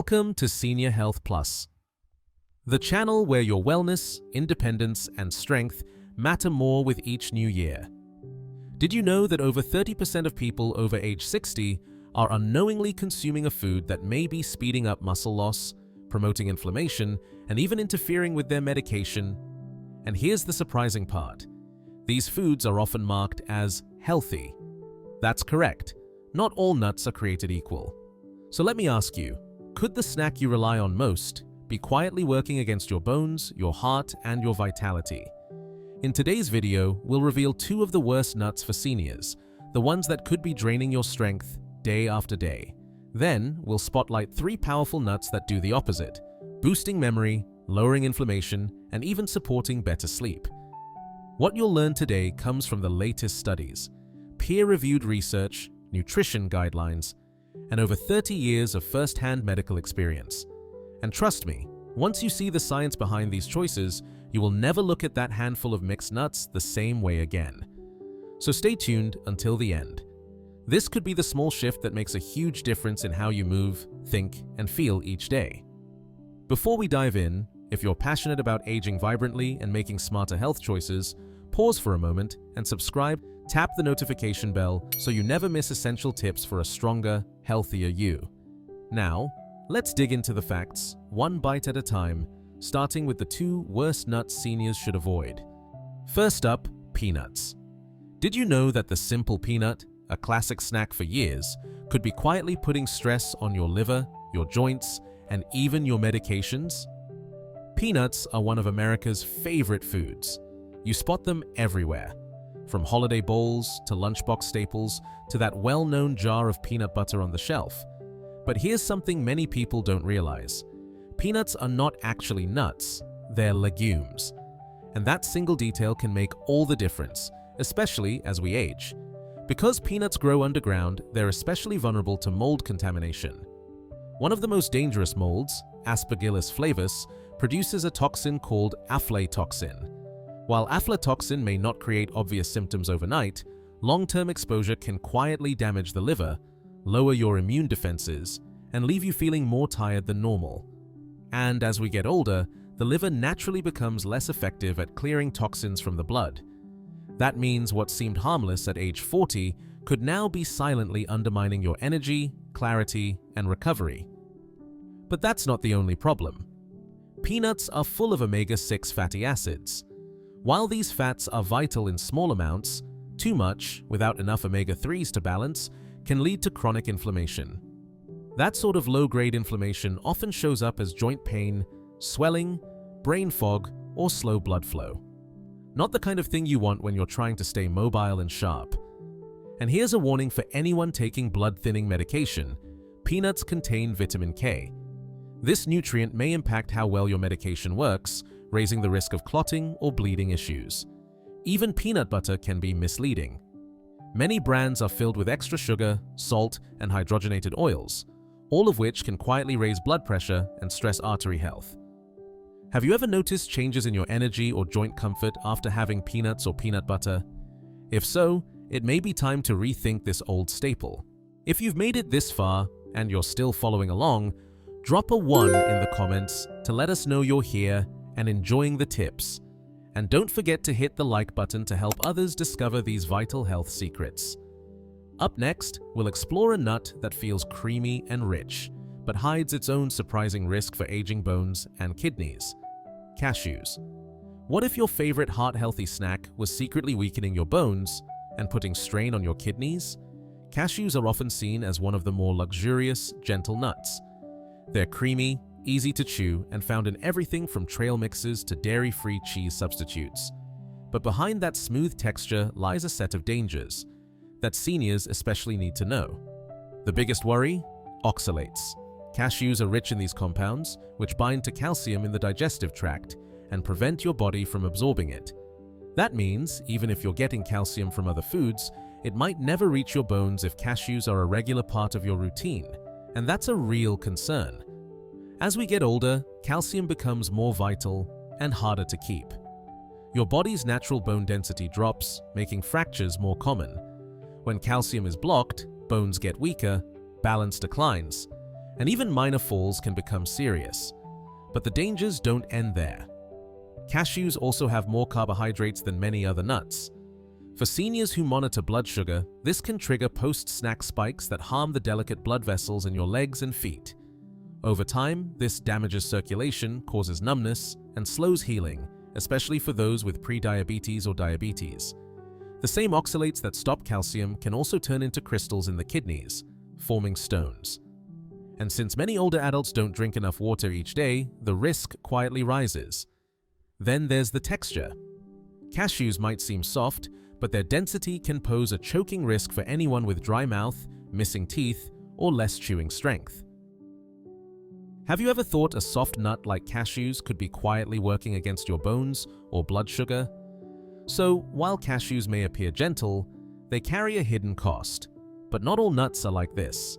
Welcome to Senior Health Plus, the channel where your wellness, independence, and strength matter more with each new year. Did you know that over 30% of people over age 60 are unknowingly consuming a food that may be speeding up muscle loss, promoting inflammation, and even interfering with their medication? And here's the surprising part. These foods are often marked as healthy. That's correct. Not all nuts are created equal. So let me ask you, could the snack you rely on most be quietly working against your bones, your heart, and your vitality? In today's video, we'll reveal two of the worst nuts for seniors, the ones that could be draining your strength day after day. Then, we'll spotlight three powerful nuts that do the opposite, boosting memory, lowering inflammation, and even supporting better sleep. What you'll learn today comes from the latest studies, peer-reviewed research, nutrition guidelines, and over 30 years of first-hand medical experience. And trust me, once you see the science behind these choices, you will never look at that handful of mixed nuts the same way again. So stay tuned until the end. This could be the small shift that makes a huge difference in how you move, think, and feel each day. Before we dive in, if you're passionate about aging vibrantly and making smarter health choices, pause for a moment and subscribe. Tap the notification bell so you never miss essential tips for a stronger, healthier you. Now, let's dig into the facts, one bite at a time, starting with the two worst nuts seniors should avoid. First up, peanuts. Did you know that the simple peanut, a classic snack for years, could be quietly putting stress on your liver, your joints, and even your medications? Peanuts are one of America's favorite foods. You spot them everywhere, from holiday bowls to lunchbox staples to that well-known jar of peanut butter on the shelf. But here's something many people don't realize. Peanuts are not actually nuts, they're legumes. And that single detail can make all the difference, especially as we age. Because peanuts grow underground, they're especially vulnerable to mold contamination. One of the most dangerous molds, Aspergillus flavus, produces a toxin called aflatoxin. While aflatoxin may not create obvious symptoms overnight, long-term exposure can quietly damage the liver, lower your immune defenses, and leave you feeling more tired than normal. And as we get older, the liver naturally becomes less effective at clearing toxins from the blood. That means what seemed harmless at age 40 could now be silently undermining your energy, clarity, and recovery. But that's not the only problem. Peanuts are full of omega-6 fatty acids. While these fats are vital in small amounts, too much, without enough omega-3s to balance, can lead to chronic inflammation. That sort of low-grade inflammation often shows up as joint pain, swelling, brain fog, or slow blood flow. Not the kind of thing you want when you're trying to stay mobile and sharp. And here's a warning for anyone taking blood-thinning medication. Peanuts contain vitamin K. This nutrient may impact how well your medication works, raising the risk of clotting or bleeding issues. Even peanut butter can be misleading. Many brands are filled with extra sugar, salt, and hydrogenated oils, all of which can quietly raise blood pressure and stress artery health. Have you ever noticed changes in your energy or joint comfort after having peanuts or peanut butter? If so, it may be time to rethink this old staple. If you've made it this far and you're still following along, drop a 1 in the comments to let us know you're here and enjoying the tips. And don't forget to hit the like button to help others discover these vital health secrets. Up next, we'll explore a nut that feels creamy and rich, but hides its own surprising risk for aging bones and kidneys. Cashews. What if your favorite heart-healthy snack was secretly weakening your bones and putting strain on your kidneys? Cashews are often seen as one of the more luxurious, gentle nuts. They're creamy, easy to chew, and found in everything from trail mixes to dairy-free cheese substitutes. But behind that smooth texture lies a set of dangers that seniors especially need to know. The biggest worry? Oxalates. Cashews are rich in these compounds, which bind to calcium in the digestive tract and prevent your body from absorbing it. That means, even if you're getting calcium from other foods, it might never reach your bones if cashews are a regular part of your routine, and that's a real concern. As we get older, calcium becomes more vital and harder to keep. Your body's natural bone density drops, making fractures more common. When calcium is blocked, bones get weaker, balance declines, and even minor falls can become serious. But the dangers don't end there. Cashews also have more carbohydrates than many other nuts. For seniors who monitor blood sugar, this can trigger post-snack spikes that harm the delicate blood vessels in your legs and feet. Over time, this damages circulation, causes numbness, and slows healing, especially for those with prediabetes or diabetes. The same oxalates that stop calcium can also turn into crystals in the kidneys, forming stones. And since many older adults don't drink enough water each day, the risk quietly rises. Then there's the texture. Cashews might seem soft, but their density can pose a choking risk for anyone with dry mouth, missing teeth, or less chewing strength. Have you ever thought a soft nut like cashews could be quietly working against your bones or blood sugar? So, while cashews may appear gentle, they carry a hidden cost. But not all nuts are like this.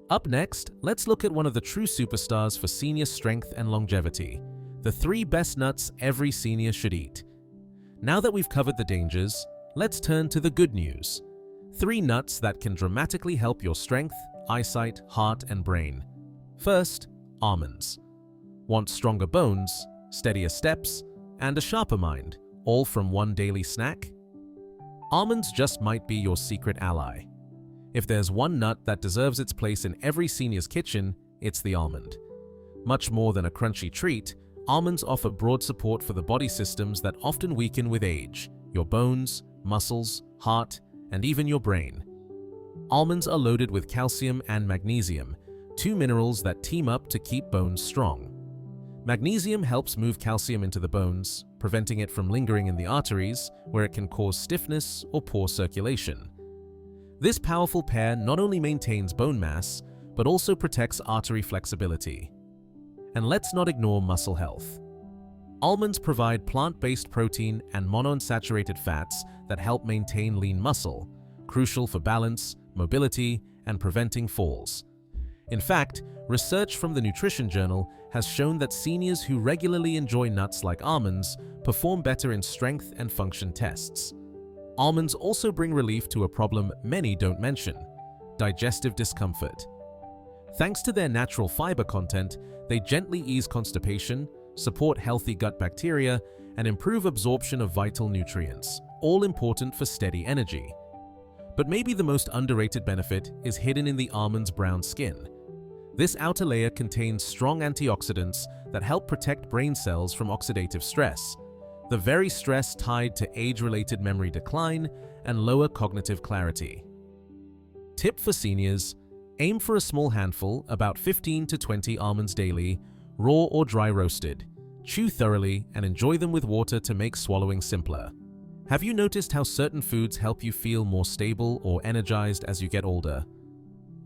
Up next, let's look at one of the true superstars for senior strength and longevity: the 3 best nuts every senior should eat. Now that we've covered the dangers, let's turn to the good news. 3 nuts that can dramatically help your strength, eyesight, heart, and brain. First, almonds. Want stronger bones, steadier steps, and a sharper mind, all from one daily snack? Almonds just might be your secret ally. If there's one nut that deserves its place in every senior's kitchen, it's the almond. Much more than a crunchy treat, almonds offer broad support for the body systems that often weaken with age: your bones, muscles, heart, and even your brain. Almonds are loaded with calcium and magnesium, 2 minerals that team up to keep bones strong. Magnesium helps move calcium into the bones, preventing it from lingering in the arteries, where it can cause stiffness or poor circulation. This powerful pair not only maintains bone mass, but also protects artery flexibility. And let's not ignore muscle health. Almonds provide plant-based protein and monounsaturated fats that help maintain lean muscle, crucial for balance, mobility, and preventing falls. In fact, research from the Nutrition Journal has shown that seniors who regularly enjoy nuts like almonds perform better in strength and function tests. Almonds also bring relief to a problem many don't mention: digestive discomfort. Thanks to their natural fiber content, they gently ease constipation, support healthy gut bacteria, and improve absorption of vital nutrients, all important for steady energy. But maybe the most underrated benefit is hidden in the almond's brown skin. This outer layer contains strong antioxidants that help protect brain cells from oxidative stress, the very stress tied to age-related memory decline and lower cognitive clarity. Tip for seniors: aim for a small handful, about 15 to 20 almonds daily, raw or dry roasted. Chew thoroughly and enjoy them with water to make swallowing simpler. Have you noticed how certain foods help you feel more stable or energized as you get older?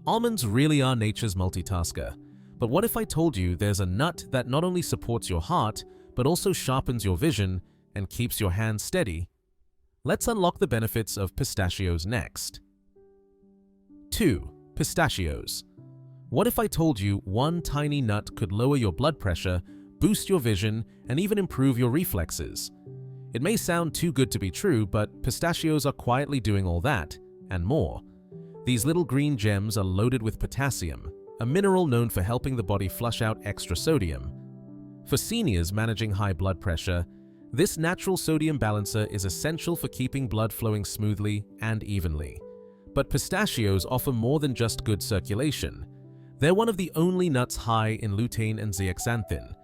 Almonds really are nature's multitasker. But what if I told you there's a nut that not only supports your heart, but also sharpens your vision and keeps your hands steady? Let's unlock the benefits of pistachios next. 2. Pistachios. What if I told you one tiny nut could lower your blood pressure, boost your vision, and even improve your reflexes? It may sound too good to be true, but pistachios are quietly doing all that, and more. These little green gems are loaded with potassium, a mineral known for helping the body flush out extra sodium. For seniors managing high blood pressure, this natural sodium balancer is essential for keeping blood flowing smoothly and evenly. But pistachios offer more than just good circulation. They're one of the only nuts high in lutein and zeaxanthin,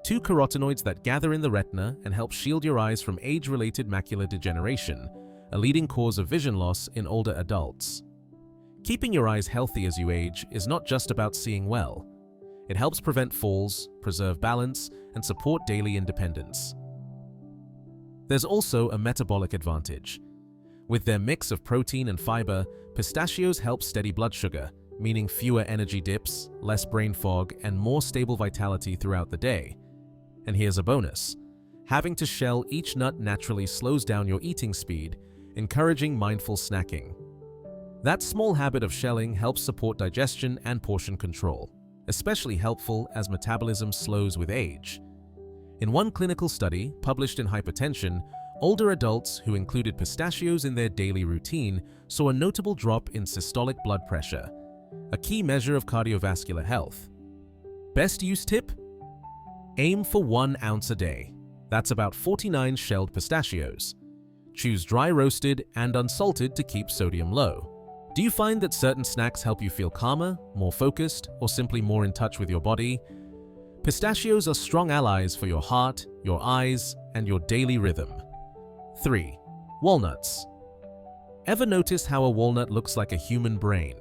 2 carotenoids that gather in the retina and help shield your eyes from age-related macular degeneration, a leading cause of vision loss in older adults. Keeping your eyes healthy as you age is not just about seeing well. It helps prevent falls, preserve balance, and support daily independence. There's also a metabolic advantage. With their mix of protein and fiber, pistachios help steady blood sugar, meaning fewer energy dips, less brain fog, and more stable vitality throughout the day. And here's a bonus: having to shell each nut naturally slows down your eating speed, encouraging mindful snacking. That small habit of shelling helps support digestion and portion control, especially helpful as metabolism slows with age. In one clinical study published in Hypertension, older adults who included pistachios in their daily routine saw a notable drop in systolic blood pressure, a key measure of cardiovascular health. Best use tip? Aim for 1 ounce a day. That's about 49 shelled pistachios. Choose dry roasted and unsalted to keep sodium low. Do you find that certain snacks help you feel calmer, more focused, or simply more in touch with your body? Pistachios are strong allies for your heart, your eyes, and your daily rhythm. 3. Walnuts. Ever notice how a walnut looks like a human brain?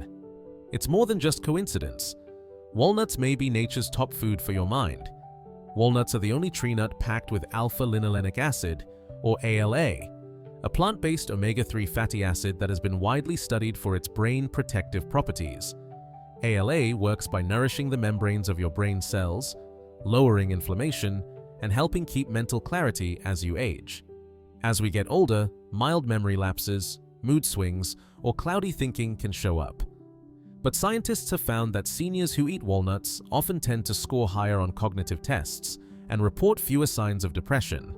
It's more than just coincidence. Walnuts may be nature's top food for your mind. Walnuts are the only tree nut packed with alpha-linolenic acid, or ALA, a plant-based omega-3 fatty acid that has been widely studied for its brain protective properties. ALA works by nourishing the membranes of your brain cells, lowering inflammation, and helping keep mental clarity as you age. As we get older, mild memory lapses, mood swings, or cloudy thinking can show up. But scientists have found that seniors who eat walnuts often tend to score higher on cognitive tests and report fewer signs of depression.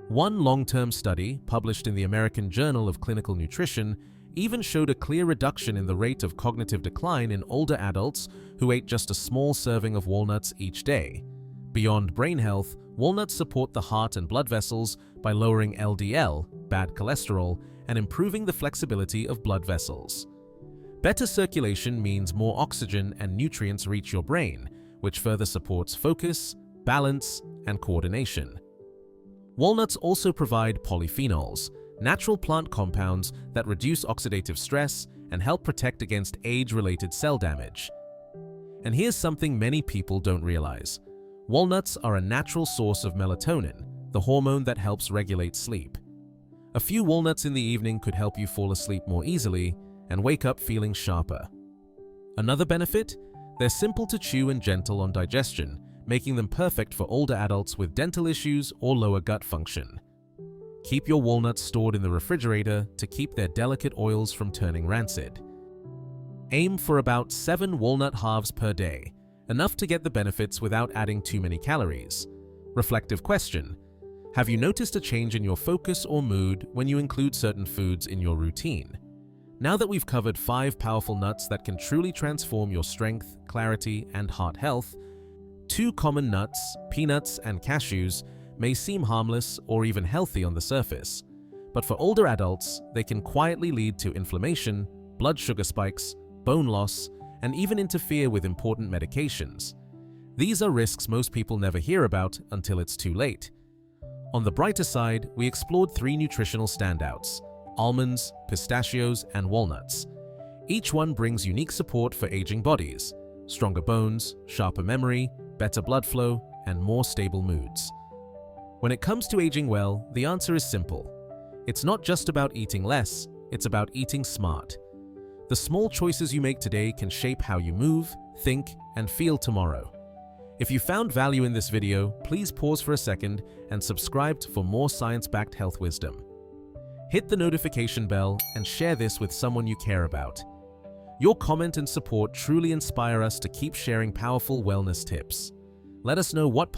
One long-term study, published in the American Journal of Clinical Nutrition, even showed a clear reduction in the rate of cognitive decline in older adults who ate just a small serving of walnuts each day. Beyond brain health, walnuts support the heart and blood vessels by lowering LDL, bad cholesterol, and improving the flexibility of blood vessels. Better circulation means more oxygen and nutrients reach your brain, which further supports focus, balance, and coordination. Walnuts also provide polyphenols, natural plant compounds that reduce oxidative stress and help protect against age-related cell damage. And here's something many people don't realize. Walnuts are a natural source of melatonin, the hormone that helps regulate sleep. A few walnuts in the evening could help you fall asleep more easily and wake up feeling sharper. Another benefit? They're simple to chew and gentle on digestion, making them perfect for older adults with dental issues or lower gut function. Keep your walnuts stored in the refrigerator to keep their delicate oils from turning rancid. Aim for about 7 walnut halves per day, enough to get the benefits without adding too many calories. Reflective question: have you noticed a change in your focus or mood when you include certain foods in your routine? Now that we've covered 5 powerful nuts that can truly transform your strength, clarity, and heart health, 2 common nuts, peanuts and cashews, may seem harmless or even healthy on the surface. But for older adults, they can quietly lead to inflammation, blood sugar spikes, bone loss, and even interfere with important medications. These are risks most people never hear about until it's too late. On the brighter side, we explored 3 nutritional standouts: almonds, pistachios, and walnuts. Each one brings unique support for aging bodies: stronger bones, sharper memory, better blood flow, and more stable moods. When it comes to aging well, the answer is simple. It's not just about eating less, it's about eating smart. The small choices you make today can shape how you move, think, and feel tomorrow. If you found value in this video, please pause for a second and subscribe for more science-backed health wisdom. Hit the notification bell and share this with someone you care about. Your comment and support truly inspire us to keep sharing powerful wellness tips. Let us know what